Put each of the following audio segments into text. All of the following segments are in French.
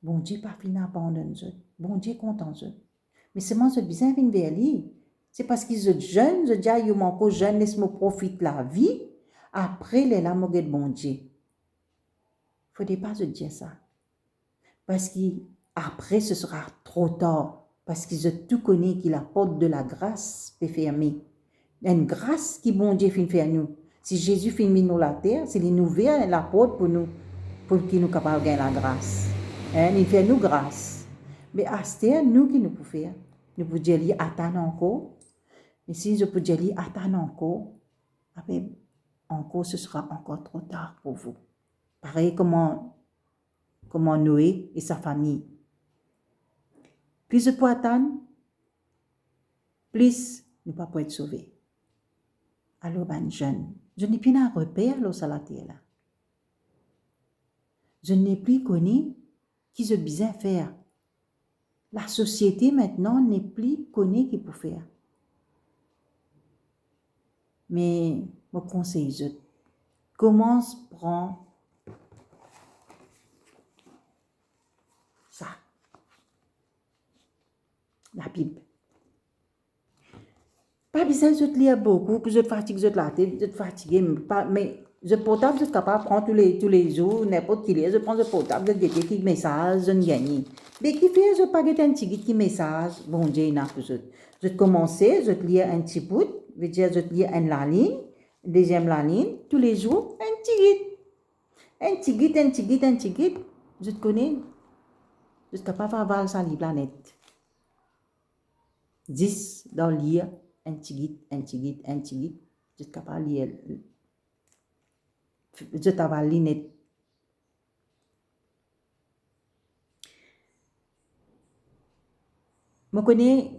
Bon Dieu pas fin abandonne eux. Bon Dieu content eux. Mais seulement ce besoin vient vers lui. C'est parce qu'ils sont jeunes, je dis à eux encore jeune, laisse-moi profiter la vie. Après les lames de bon Dieu. Faudrait pas se dire ça. Parce qu'après ce sera trop tard. Parce qu'ils ont tout connu que la porte de la grâce est fermée. Une grâce qui bon Dieu fin faire nous. Si Jésus fin mis nous la terre, c'est il nous ouvert la porte pour nous, pour qu'il nous capable de gagner la grâce. Il fait nous grâce. Mais à ce terre, nous qui nous pouvons faire, nous pouvons dire attendre encore. Mais si je peux dire attendre encore, après, encore ce sera encore trop tard pour vous. Pareil comme Noé et sa famille. Plus je peux attendre, plus nous ne pouvons pas être sauvés. Alors, ben jeune, je n'ai plus un repère sur la terre là. Je n'ai plus connu qui je besoin faire. La société maintenant n'est plus connue qui peut faire. Mais mon conseil, je commence prendre ça, la Bible. Pas besoin de lire beaucoup, que je te fatigue, je te la tête, je te fatigue, mais je portable, je suis capable de prendre tous les jours, n'importe qui, je prends le portable, je guette qui message, je ne gagne. Mais qui fait, je pas guette un petit qui message, bon Dieu, il n'a pas besoin. Je te commencer, je te lis un petit bout, je te lis la ligne, deuxième la ligne, tous les jours, un petit guide, je te connais, je suis capable d'avoir ça livre la net. 10 dans lire, un petit guide, je suis capable de lire, je t'avais lu net. Je connais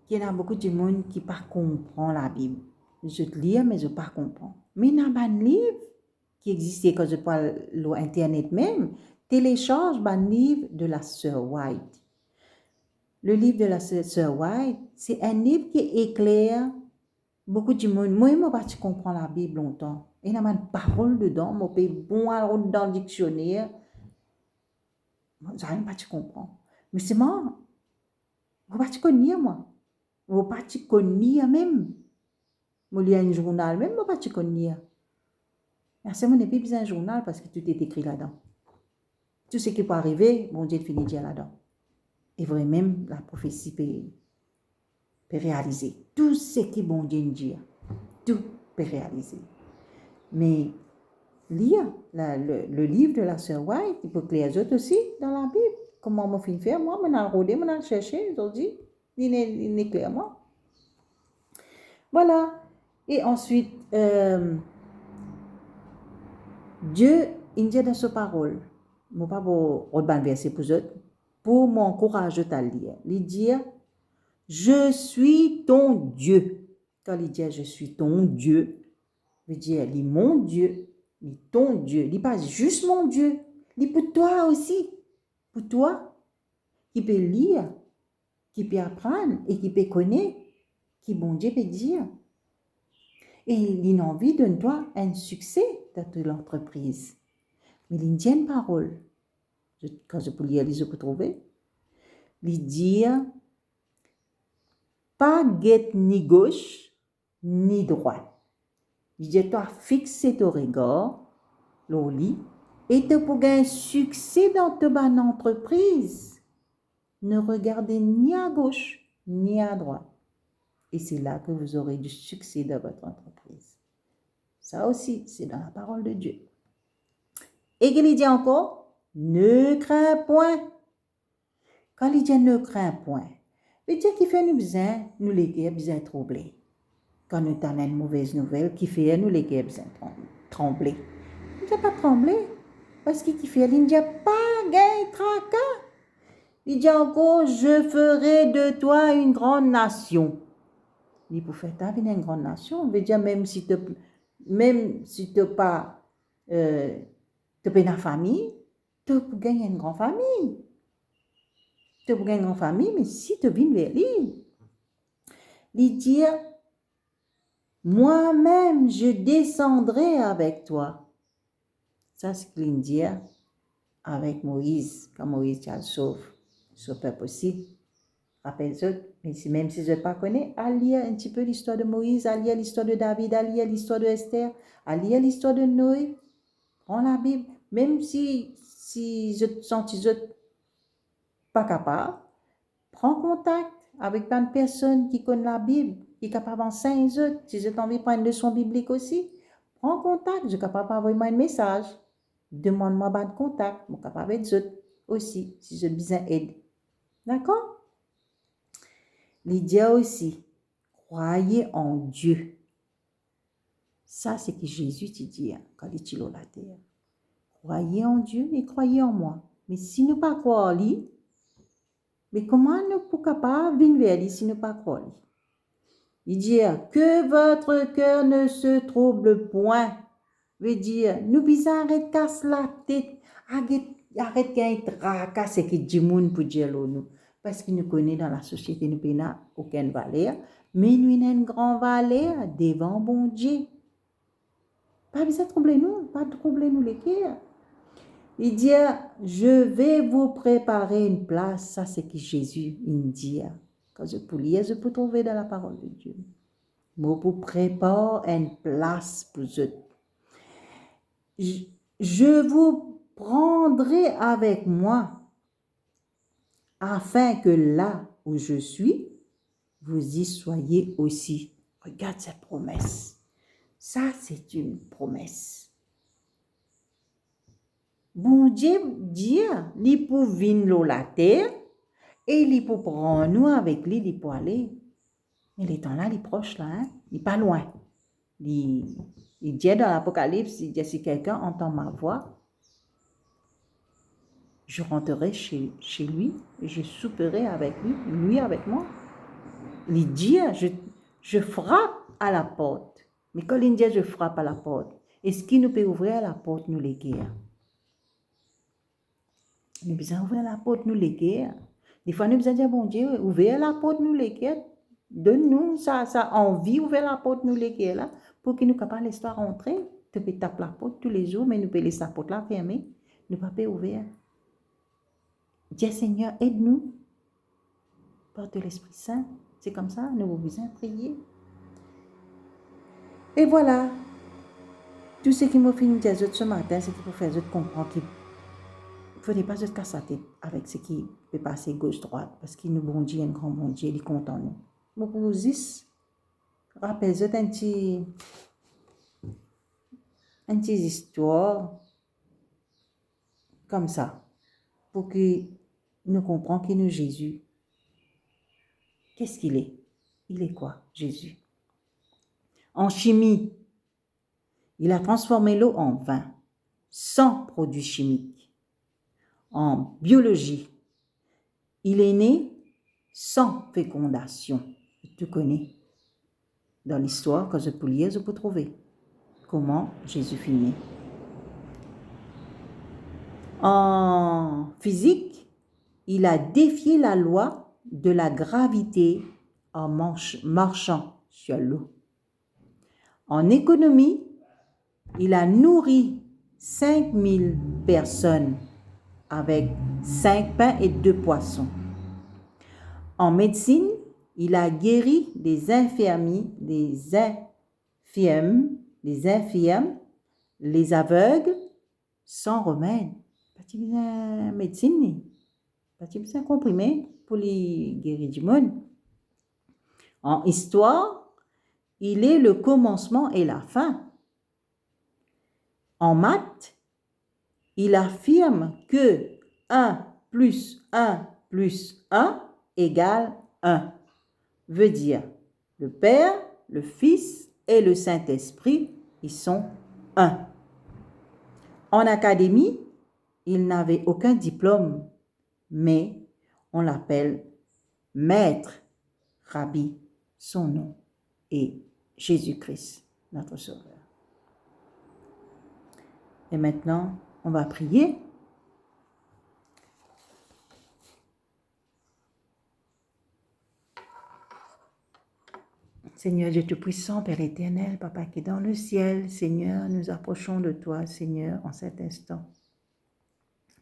qu'il y a beaucoup de monde qui ne comprend pas la Bible. Je lis, mais je ne comprends pas. Mais il y a un livre qui existait quand je parle sur Internet même, télécharge un livre de la sœur White. Le livre de la sœur White, c'est un livre qui éclaire beaucoup de monde. Moi, je ne pas comprendre la Bible longtemps. Il y a une parole dedans, je peux bon dans le dictionnaire. Je n'ai pas comprendre. Mais c'est moi. Je ne sais pas lire, moi. Je ne sais pas lire même. Je lis un journal, même je ne sais pas lire. Mais c'est mon pas besoin d'un journal parce que tout est écrit là-dedans. Tout ce qui peut arriver, bon Dieu finit de dire là-dedans. Et vraiment, la prophétie peut réaliser. Tout ce que bon Dieu dit, tout peut réaliser. Mais lire le livre de la sœur White, il peut clair les autres aussi dans la Bible. Comment je fais faire, moi, je vais regarder, je vais chercher, aujourd'hui, il est clairement. Voilà. Et ensuite, Dieu, il dit dans sa parole, je ne vais pas vous verser pour m'encourager à lire. Il dit, je suis ton Dieu. Quand il dit, je suis ton Dieu, il dit, il est mon Dieu, il est ton Dieu. Il n'est pas juste mon Dieu, il est pour toi aussi. Pour toi, qui peut lire, qui peut apprendre et qui peut connaître, qui bon Dieu peut dire. Et il a envie de toi un succès dans toute l'entreprise. Mais il dit une parole. Quand je peux lire, je peux trouver. Il dit, pas guette ni gauche ni droite. Il dit, toi, fixer ton regard, l'au lit, et te pour gagner un succès dans ta bonne entreprise. Ne regardez ni à gauche ni à droite. Et c'est là que vous aurez du succès dans votre entreprise. Ça aussi, c'est dans la parole de Dieu. Et qu'il dit encore, ne crains point. Quand il dit ne crains point, il dit qu'il fait nous besoin, nous les guerres besoin trembler. Quand nous avons une mauvaise nouvelle, qui fait nous les guerres besoin trembler. Il ne dit pas trembler, parce qu'il fait, il ne dit pas gain tracas. Il dit encore, je ferai de toi une grande nation. Il pour faire ta vie une grande nation, on veut dire même si tu n'as pas une famille, tu peux gagner une grande famille. Tu peux gagner une grande famille, mais si tu viens vers lui, il dit, moi-même, je descendrai avec toi. Ça, c'est ce qu'il dit avec Moïse, quand Moïse a sauvé ce peuple aussi. Rappelle-toi, même si je ne pas connais, à lire un petit peu l'histoire de Moïse, à lire l'histoire de David, à lire l'histoire de Esther, à lire l'histoire de Noé. Prends la Bible, même si je te sens pas capable, prends contact avec une personne qui connaît la Bible, qui est capable d'enseigner les autres. Si je t'envie de prendre une leçon biblique aussi, prends contact, je suis capable d'envoyer un message. Demande-moi de contact, je suis capable d'aider les autres aussi, si j'ai besoin d'aide. D'accord? Lydia aussi, croyez en Dieu. Ça, c'est ce que Jésus te dit quand il est sur la terre. Croyez en Dieu et croyez en moi. Mais si nous ne pas croire lui, mais comment nous pouvons pas venir vers lui si nous ne pas croire lui? Il dit que votre cœur ne se trouble point. Veut dire, nous bisons arrête casse la tête, arrête qu'il tracas c'est que du monde pour dire nous. Parce que nous connaissons dans la société, nous n'avons aucune valeur, mais nous avons une grande valeur devant bon Dieu. Pas besoin de troubler nous, pas de troubler nous les cœurs. Il dit, je vais vous préparer une place. Ça, c'est que Jésus il dit. Quand je peux lire, je peux trouver dans la parole de Dieu. Je vous prépare une place pour eux. Je vous prendrai avec moi afin que là où je suis, vous y soyez aussi. Regarde cette promesse. Ça, c'est une promesse. Bon Dieu dit, il pour venir la terre et il pour prendre nous avec lui, il pour aller. Mais les temps là, il est proche là, hein? Il n'est pas loin. Il dit dans l'Apocalypse, il dit si quelqu'un entend ma voix, je rentrerai chez lui et je souperai avec lui avec moi. Il dit, je frappe à la porte. Mais quand il dit je frappe à la porte, est-ce qu'il nous peut ouvrir la porte, nous les guerres? Nous besoin ouvrir la porte, nous les guerres. Des fois, nous besoin dire, bon Dieu, ouvrir la porte, nous les guerres. Donne-nous ça envie, ouvrir la porte, nous les guerres là, pour que nous capables l'histoire rentrer. Tu peux taper la porte tous les jours, mais nous pouvons laisser la porte là fermée. Nous ne pouvons pas ouvrir. Dis Seigneur, aide-nous. Porte de l'Esprit Saint. C'est comme ça, nous avons besoin de prier. Et voilà. Tout ce qui m'a fait nous dire ce matin, c'est qu'il faut faire comprendre qu'il ne faudrait pas se casser la tête avec ce qui peut passer gauche-droite, parce qu'il nous bon Dieu, un grand bon Dieu, il est content nous. Mais pour vous dire, rappelez-vous une petite histoire comme ça, pour que nous comprenions qu'il est Jésus. Qu'est-ce qu'il est? Il est quoi, Jésus? En chimie, il a transformé l'eau en vin, sans produits chimiques. En biologie, il est né sans fécondation. Tu connais. Dans l'histoire, quand je peux lire, je peux trouver comment Jésus fut né. En physique, il a défié la loi de la gravité en marchant sur l'eau. En économie, il a nourri 5000 personnes avec 5 pains et 2 poissons. En médecine, il a guéri des infirmes, les aveugles, sans remède. Pas de besoin de médecine, pas de besoin de comprimé pour les guérir du monde. En histoire, il est le commencement et la fin. En maths, il affirme que 1 plus 1 plus 1 égale 1. Veut dire le Père, le Fils et le Saint-Esprit, ils sont 1. En académie, il n'avait aucun diplôme, mais on l'appelle Maître, Rabbi, son nom est Jésus-Christ, notre Sauveur. Et maintenant, on va prier. Seigneur Dieu Tout-Puissant, Père éternel, Papa qui est dans le ciel, Seigneur, nous approchons de toi, Seigneur, en cet instant.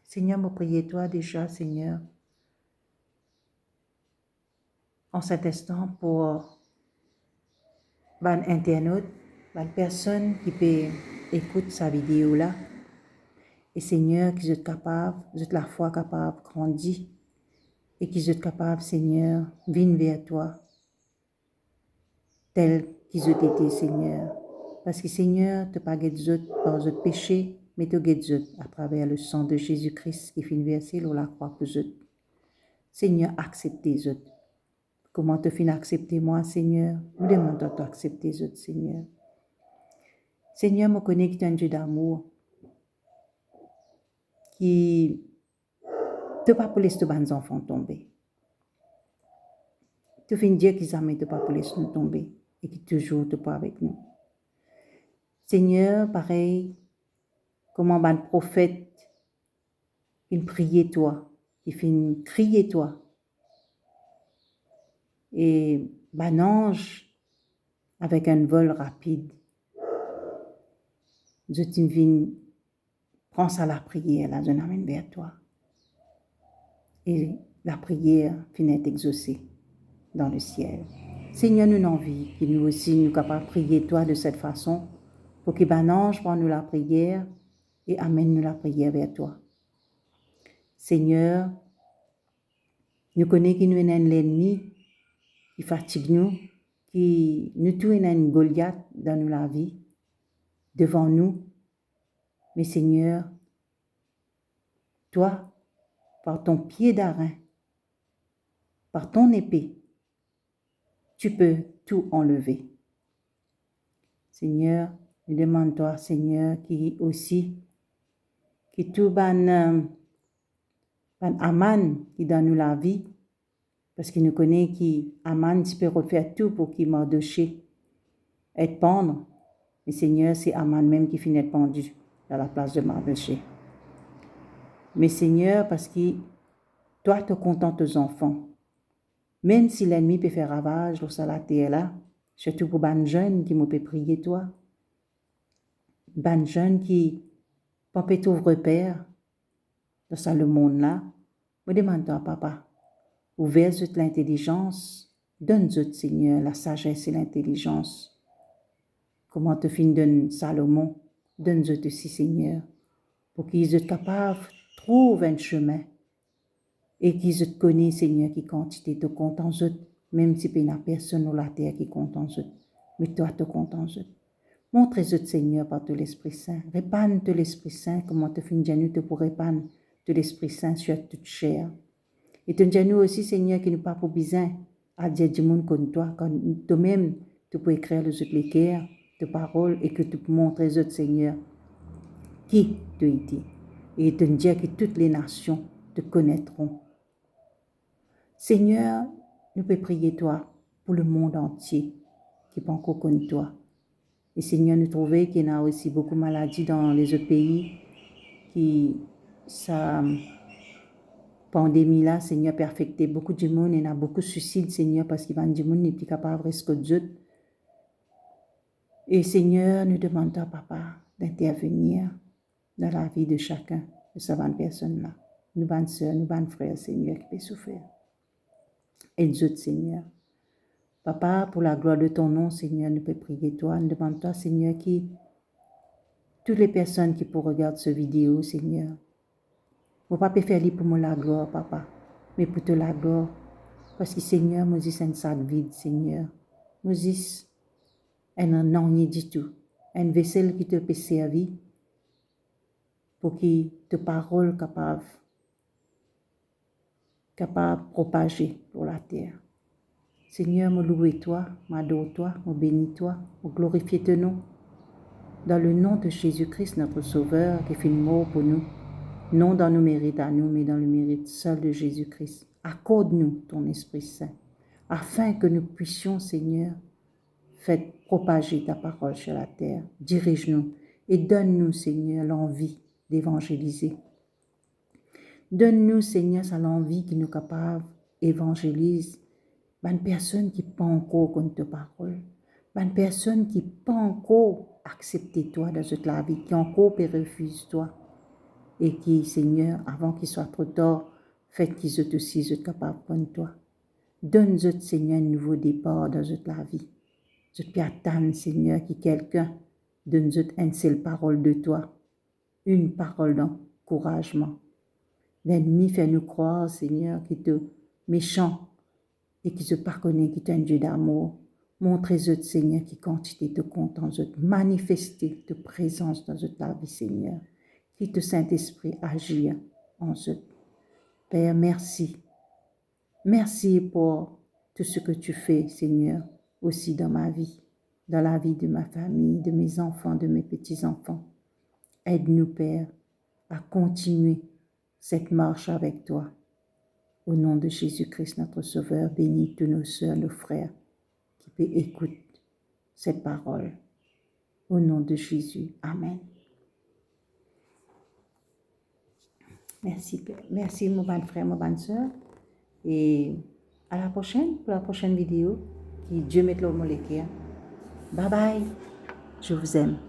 Seigneur, me prier toi déjà, Seigneur, en cet instant pour ban internaute, ban personne qui peut écouter sa vidéo là. Et Seigneur, qu'ils soient capables, qu'ils soient la foi capable de grandir et qu'ils soient capables, Seigneur, de venir vers toi, tel qu'ils ont été, Seigneur. Parce que Seigneur, tu n'as pas guéri par notre péché, mais tu as guéri à travers le sang de Jésus-Christ qui finit versé sur la croix pour eux. Seigneur, acceptez-eux. Comment te fin accepter moi, Seigneur? Nous demandons de accepter eux, Seigneur. Seigneur, me connais que tu es un Dieu d'amour qui ne pas pour laisser nos enfants tomber. Tu viens dire qu'ils n'aiment pas pour laisser nous tomber et qui toujours te pas avec nous. Seigneur, pareil, comment un prophète il prier toi, il fait crier toi. Et un ange avec un vol rapide, je t'invite, prends ça la prière, là, je l'amène vers toi. Et la prière finit exaucée dans le ciel. Seigneur, nous avons envie que nous aussi, nous capables de prier toi de cette façon, pour que un ange prenne nous la prière et amène nous la prière vers toi. Seigneur, nous connaissons que nous avons l'ennemi qui fatigue nous, qui nous tous une Goliath dans la vie, devant nous. Mais Seigneur, toi, par ton pied d'airain, par ton épée, tu peux tout enlever. Seigneur, nous demandons toi, Seigneur, qui aussi, qui tout ban Aman qui donne nous la vie, parce qu'il nous connaît qui Aman, tu peux refaire tout pour qu'il Mardoché être pendre. Mais Seigneur, c'est Aman même qui finit être pendu à la place de Mardoché. Mais Seigneur, parce que toi, tu contentes tes enfants. Même si l'ennemi peut faire ravage sur la terre là, surtout pour les jeunes qui me peut prier toi. Les jeunes qui peut t'ouvrir repère dans le monde là. Me demande-toi, papa, ouvre l'intelligence, donne-nous, Seigneur, la sagesse et l'intelligence. Comment te fin donne Salomon, donne-nous aussi, Seigneur, pour qu'ils soient capables de trouver un chemin et qu'ils te connaissent, Seigneur, qui quantité te compte en eux, même si il n'y a personne sur la terre qui compte en eux, mais toi te compte en eux. Montre-nous, Seigneur, par tout l'Esprit Saint. Répande de l'Esprit Saint, comment te fin nous pour répandre de l'Esprit Saint sur toute chair. Et te dis nous aussi, Seigneur, qui nous pas pour besoin à dire du monde comme toi, quand toi-même, tu peux écrire les autres l'équerre, tes paroles, et que tu peux montrer aux autres, Seigneur, qui tu es. Et te dire que toutes les nations te connaîtront. Seigneur, nous pouvons prier toi pour le monde entier qui peut encore connaître toi. Et Seigneur, nous trouvons qu'il y a aussi beaucoup de maladies dans les autres pays qui, ça, pandémie là, Seigneur, peut affecter beaucoup de monde. Il y a beaucoup de suicides, Seigneur, parce qu'il y a du monde qui n'est plus capable de rester Dieu. Et Seigneur, nous demandons à Papa d'intervenir dans la vie de chacun de ces 20 personnes-là. Nous, bonnes sœurs, nous, bonnes frères, Seigneur, qui peuvent souffrir. Aide-nous, Seigneur. Papa, pour la gloire de ton nom, Seigneur, nous pouvons prier toi. Nous demandons toi, Seigneur, qui, toutes les personnes qui pour regarder cette vidéo, Seigneur, ne pas faire pour moi la gloire, Papa, mais pour te la gloire. Parce que, Seigneur, nous dis un sac vide, Seigneur. Nous dis un non du tout. Un vaisselle qui te peut servir pour que tes paroles capable de propager pour la terre. Seigneur, me louer toi, m'adore toi, me bénis toi, me glorifier ton nom. Dans le nom de Jésus-Christ, notre Sauveur, qui fait mort pour nous, non dans nos mérites à nous, mais dans le mérite seul de Jésus-Christ. Accorde-nous ton Esprit Saint, afin que nous puissions, Seigneur, faire propager ta parole sur la terre. Dirige-nous et donne-nous, Seigneur, l'envie d'évangéliser. Donne-nous, Seigneur, ça l'envie qui nous capable d'évangéliser. Une personne qui pas encore contre ta parole. Une personne qui pas encore accepté toi dans cette la vie, qui encore refuse toi. et qui, Seigneur, avant qu'il soit trop tard, faites qu'ils soient aussi capables de prendre toi. Donne-nous, Seigneur, un nouveau départ dans la vie. Je puis attendre, Seigneur, que quelqu'un donne-nous une seule parole de toi, une parole d'encouragement. L'ennemi fait nous croire, Seigneur, qu'il est méchant et qu'il ne se pas connaît, qu'il est un Dieu d'amour. Montrez-nous, Seigneur, qui quantité de compte en eux, manifester de présence dans la vie, Seigneur, qui te Saint-Esprit agir en eux. Père, merci. Merci pour tout ce que tu fais, Seigneur, aussi dans ma vie, dans la vie de ma famille, de mes enfants, de mes petits-enfants. Aide-nous, Père, à continuer cette marche avec toi. Au nom de Jésus-Christ, notre Sauveur, bénis tous nos sœurs, nos frères, qui peuvent écouter cette parole. Au nom de Jésus. Amen. Merci, Père. Merci, mon bon frère, mon bonne sœur. Et à la prochaine, pour la prochaine vidéo. Que Dieu mette le mot. Bye bye. Je vous aime.